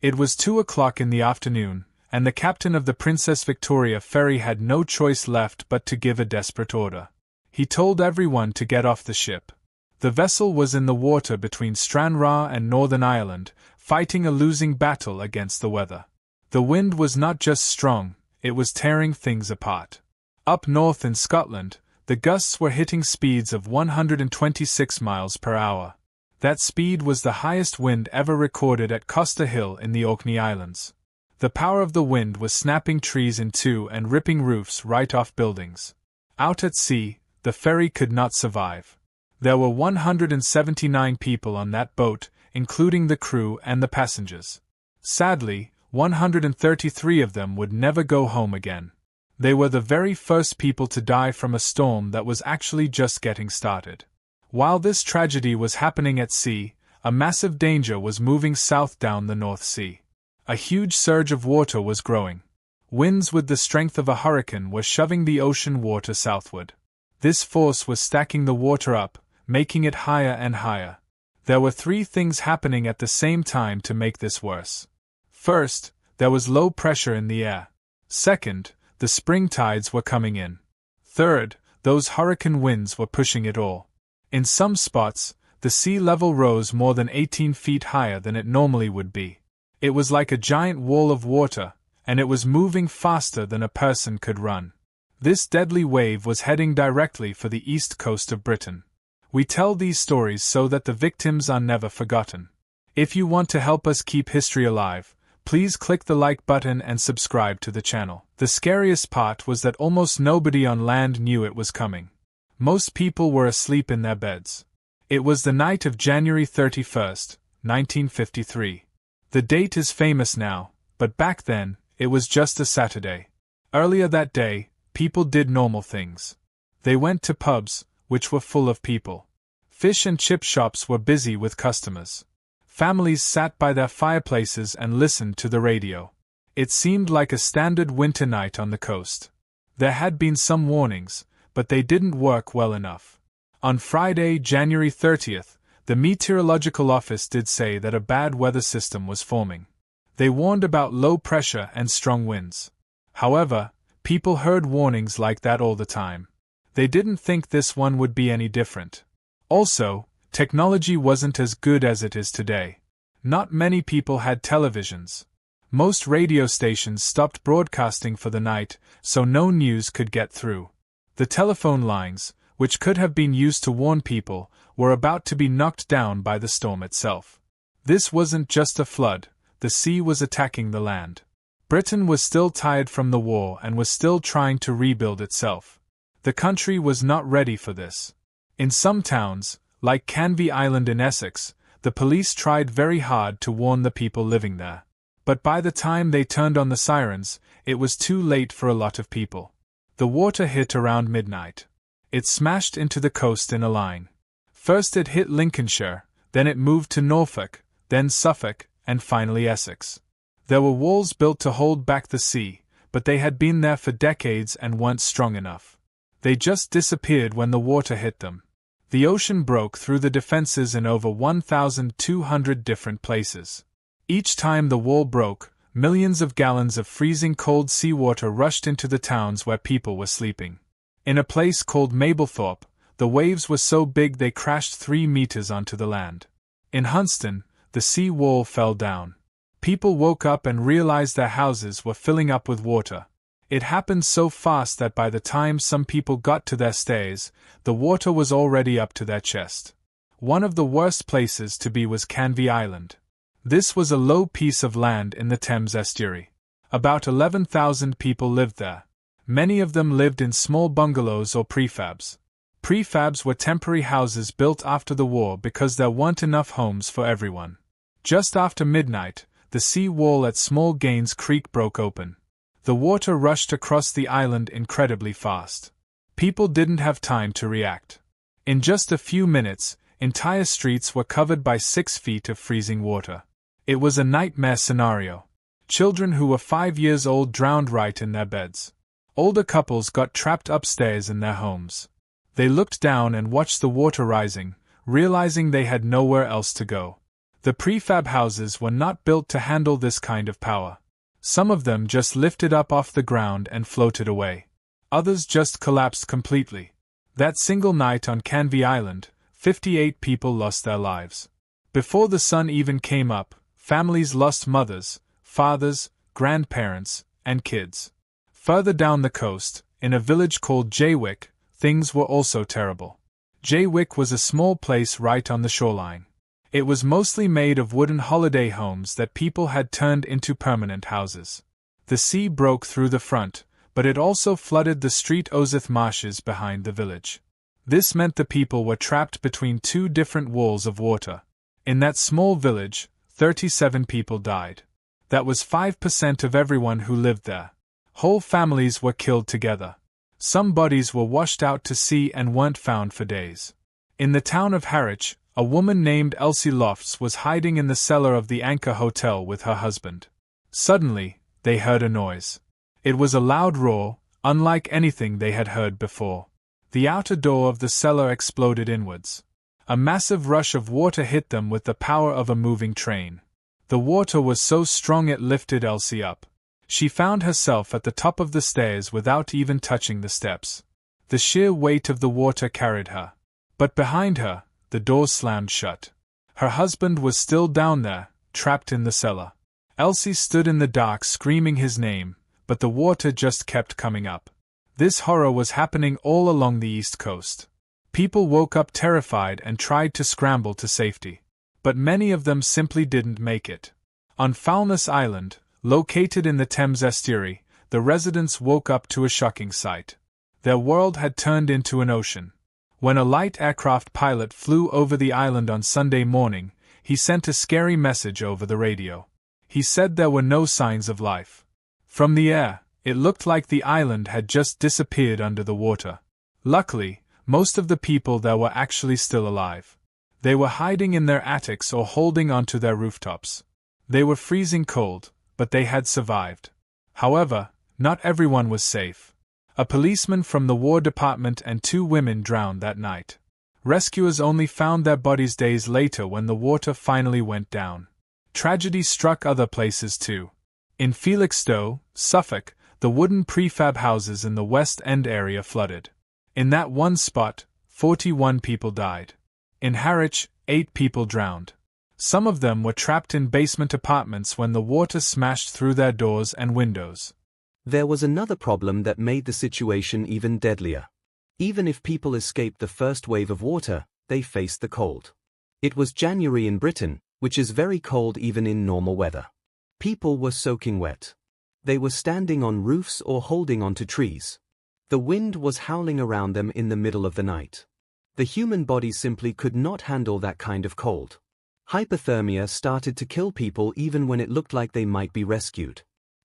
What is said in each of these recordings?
It was 2 o'clock in the afternoon, and the captain of the Princess Victoria ferry had no choice left but to give a desperate order. He told everyone to get off the ship. The vessel was in the water between Stranraer and Northern Ireland, fighting a losing battle against the weather. The wind was not just strong, it was tearing things apart. Up north in Scotland, the gusts were hitting speeds of 126 miles per hour. That speed was the highest wind ever recorded at Costa Hill in the Orkney Islands. The power of the wind was snapping trees in two and ripping roofs right off buildings. Out at sea, the ferry could not survive. There were 179 people on that boat, including the crew and the passengers. Sadly, 133 of them would never go home again. They were the very first people to die from a storm that was actually just getting started. While this tragedy was happening at sea, a massive danger was moving south down the North Sea. A huge surge of water was growing. Winds with the strength of a hurricane were shoving the ocean water southward. This force was stacking the water up, making it higher and higher. There were three things happening at the same time to make this worse. First, there was low pressure in the air. Second, the spring tides were coming in. Third, those hurricane winds were pushing it all. In some spots, the sea level rose more than 18 feet higher than it normally would be. It was like a giant wall of water, and it was moving faster than a person could run. This deadly wave was heading directly for the east coast of Britain. We tell these stories so that the victims are never forgotten. If you want to help us keep history alive, please click the like button and subscribe to the channel. The scariest part was that almost nobody on land knew it was coming. Most people were asleep in their beds. It was the night of January 31st, 1953. The date is famous now, but back then, it was just a Saturday. Earlier that day, people did normal things. They went to pubs, which were full of people. Fish and chip shops were busy with customers. Families sat by their fireplaces and listened to the radio. It seemed like a standard winter night on the coast. There had been some warnings, but they didn't work well enough. On Friday, January 30th, the Meteorological Office did say that a bad weather system was forming. They warned about low pressure and strong winds. However, people heard warnings like that all the time. They didn't think this one would be any different. Also, technology wasn't as good as it is today. Not many people had televisions. Most radio stations stopped broadcasting for the night, so no news could get through. The telephone lines, which could have been used to warn people, were about to be knocked down by the storm itself. This wasn't just a flood, the sea was attacking the land. Britain was still tired from the war and was still trying to rebuild itself. The country was not ready for this. In some towns, like Canvey Island in Essex, the police tried very hard to warn the people living there. But by the time they turned on the sirens, it was too late for a lot of people. The water hit around midnight. It smashed into the coast in a line. First it hit Lincolnshire, then it moved to Norfolk, then Suffolk, and finally Essex. There were walls built to hold back the sea, but they had been there for decades and weren't strong enough. They just disappeared when the water hit them. The ocean broke through the defenses in over 1,200 different places. Each time the wall broke, millions of gallons of freezing cold seawater rushed into the towns where people were sleeping. In a place called Mablethorpe, the waves were so big they crashed 3 meters onto the land. In Hunstanton, the sea wall fell down. People woke up and realized their houses were filling up with water. It happened so fast that by the time some people got to their stays, the water was already up to their chest. One of the worst places to be was Canvey Island. This was a low piece of land in the Thames estuary. About 11,000 people lived there. Many of them lived in small bungalows or prefabs. Prefabs were temporary houses built after the war because there weren't enough homes for everyone. Just after midnight, the sea wall at Small Gaines Creek broke open. The water rushed across the island incredibly fast. People didn't have time to react. In just a few minutes, entire streets were covered by 6 feet of freezing water. It was a nightmare scenario. Children who were 5 years old drowned right in their beds. Older couples got trapped upstairs in their homes. They looked down and watched the water rising, realizing they had nowhere else to go. The prefab houses were not built to handle this kind of power. Some of them just lifted up off the ground and floated away. Others just collapsed completely. That single night on Canvey Island, 58 people lost their lives. Before the sun even came up, families lost mothers, fathers, grandparents, and kids. Further down the coast, in a village called Jaywick, things were also terrible. Jaywick was a small place right on the shoreline. It was mostly made of wooden holiday homes that people had turned into permanent houses. The sea broke through the front, but it also flooded the Street Ozith marshes behind the village. This meant the people were trapped between two different walls of water. In that small village, 37 people died. That was 5% of everyone who lived there. Whole families were killed together. Some bodies were washed out to sea and weren't found for days. In the town of Harwich, a woman named Elsie Lofts was hiding in the cellar of the Anchor Hotel with her husband. Suddenly, they heard a noise. It was a loud roar, unlike anything they had heard before. The outer door of the cellar exploded inwards. A massive rush of water hit them with the power of a moving train. The water was so strong it lifted Elsie up. She found herself at the top of the stairs without even touching the steps. The sheer weight of the water carried her. But behind her, the door slammed shut. Her husband was still down there, trapped in the cellar. Elsie stood in the dark screaming his name, but the water just kept coming up. This horror was happening all along the East Coast. People woke up terrified and tried to scramble to safety. But many of them simply didn't make it. On Foulness Island, located in the Thames estuary, the residents woke up to a shocking sight. Their world had turned into an ocean. When a light aircraft pilot flew over the island on Sunday morning, he sent a scary message over the radio. He said there were no signs of life. From the air, it looked like the island had just disappeared under the water. Luckily, most of the people there were actually still alive. They were hiding in their attics or holding onto their rooftops. They were freezing cold, but they had survived. However, not everyone was safe. A policeman from the War Department and 2 women drowned that night. Rescuers only found their bodies days later when the water finally went down. Tragedy struck other places too. In Felixstowe, Suffolk, the wooden prefab houses in the West End area flooded. In that one spot, 41 people died. In Harwich, 8 people drowned. Some of them were trapped in basement apartments when the water smashed through their doors and windows. There was another problem that made the situation even deadlier. Even if people escaped the first wave of water, they faced the cold. It was January in Britain, which is very cold even in normal weather. People were soaking wet. They were standing on roofs or holding onto trees. The wind was howling around them in the middle of the night. The human body simply could not handle that kind of cold. Hypothermia started to kill people even when it looked like they might be rescued.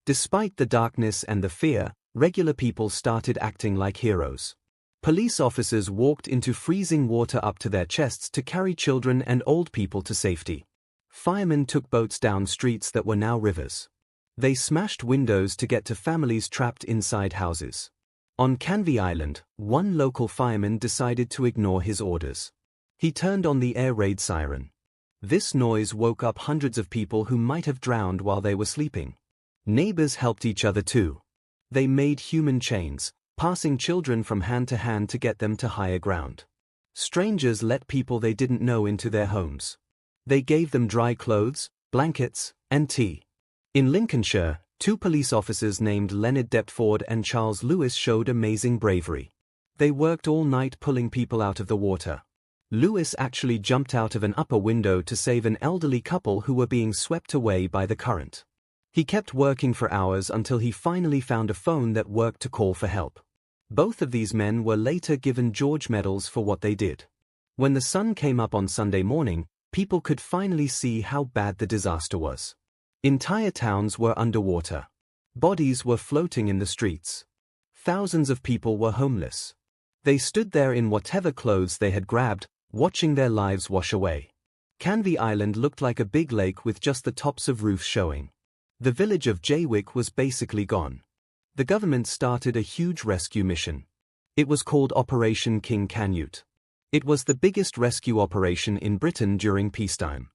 Despite the darkness and the fear, regular people started acting like heroes. Police officers walked into freezing water up to their chests to carry children and old people to safety. Firemen took boats down streets that were now rivers. They smashed windows to get to families trapped inside houses. On Canvey Island, one local fireman decided to ignore his orders. He turned on the air raid siren. This noise woke up hundreds of people who might have drowned while they were sleeping. Neighbors helped each other too. They made human chains, passing children from hand to get them to higher ground. Strangers let people they didn't know into their homes. They gave them dry clothes, blankets, and tea. In Lincolnshire, 2 police officers named Leonard Deptford and Charles Lewis showed amazing bravery. They worked all night pulling people out of the water. Lewis actually jumped out of an upper window to save an elderly couple who were being swept away by the current. He kept working for hours until he finally found a phone that worked to call for help. Both of these men were later given George medals for what they did. When the sun came up on Sunday morning, people could finally see how bad the disaster was. Entire towns were underwater. Bodies were floating in the streets. Thousands of people were homeless. They stood there in whatever clothes they had grabbed, watching their lives wash away. Canvey Island looked like a big lake with just the tops of roofs showing. The village of Jaywick was basically gone. The government started a huge rescue mission. It was called Operation King Canute. It was the biggest rescue operation in Britain during peacetime.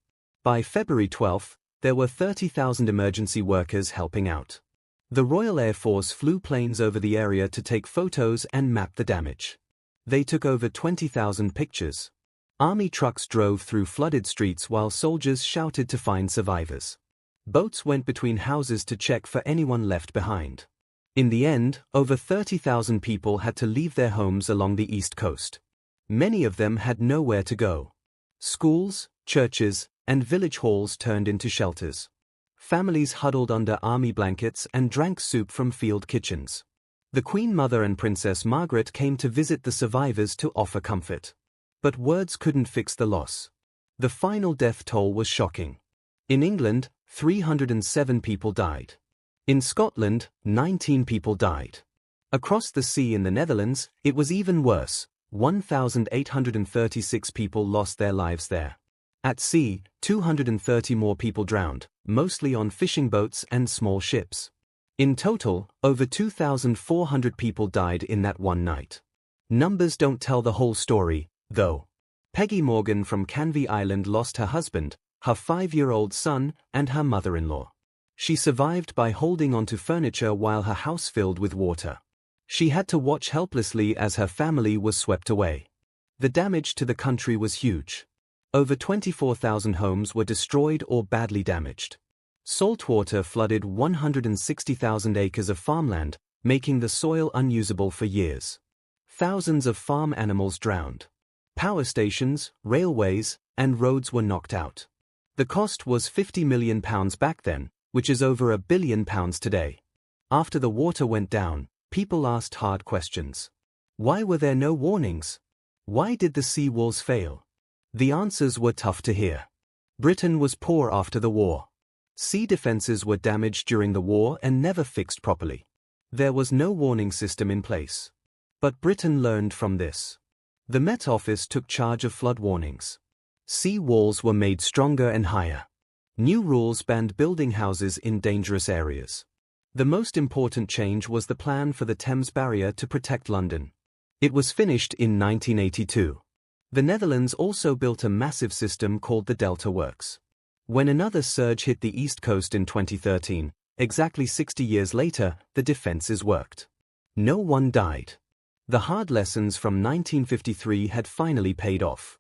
By February 12, there were 30,000 emergency workers helping out. The Royal Air Force flew planes over the area to take photos and map the damage. They took over 20,000 pictures. Army trucks drove through flooded streets while soldiers shouted to find survivors. Boats went between houses to check for anyone left behind. In the end, over 30,000 people had to leave their homes along the east coast. Many of them had nowhere to go. Schools, churches, and village halls turned into shelters. Families huddled under army blankets and drank soup from field kitchens. The Queen Mother and Princess Margaret came to visit the survivors to offer comfort. But words couldn't fix the loss. The final death toll was shocking. In England, 307 people died. In Scotland, 19 people died. Across the sea in the Netherlands, it was even worse. 1,836 people lost their lives there. At sea, 230 more people drowned, mostly on fishing boats and small ships. In total, over 2,400 people died in that one night. Numbers don't tell the whole story, though. Peggy Morgan from Canvey Island lost her husband, her 5-year-old son, and her mother-in-law. She survived by holding onto furniture while her house filled with water. She had to watch helplessly as her family was swept away. The damage to the country was huge. Over 24,000 homes were destroyed or badly damaged. Saltwater flooded 160,000 acres of farmland, making the soil unusable for years. Thousands of farm animals drowned. Power stations, railways, and roads were knocked out. The cost was £50 million back then, which is over £1 billion today. After the water went down, people asked hard questions. Why were there no warnings? Why did the sea walls fail? The answers were tough to hear. Britain was poor after the war. Sea defenses were damaged during the war and never fixed properly. There was no warning system in place. But Britain learned from this. The Met Office took charge of flood warnings. Sea walls were made stronger and higher. New rules banned building houses in dangerous areas. The most important change was the plan for the Thames Barrier to protect London. It was finished in 1982. The Netherlands also built a massive system called the Delta Works. When another surge hit the east coast in 2013, exactly 60 years later, the defenses worked. No one died. The hard lessons from 1953 had finally paid off.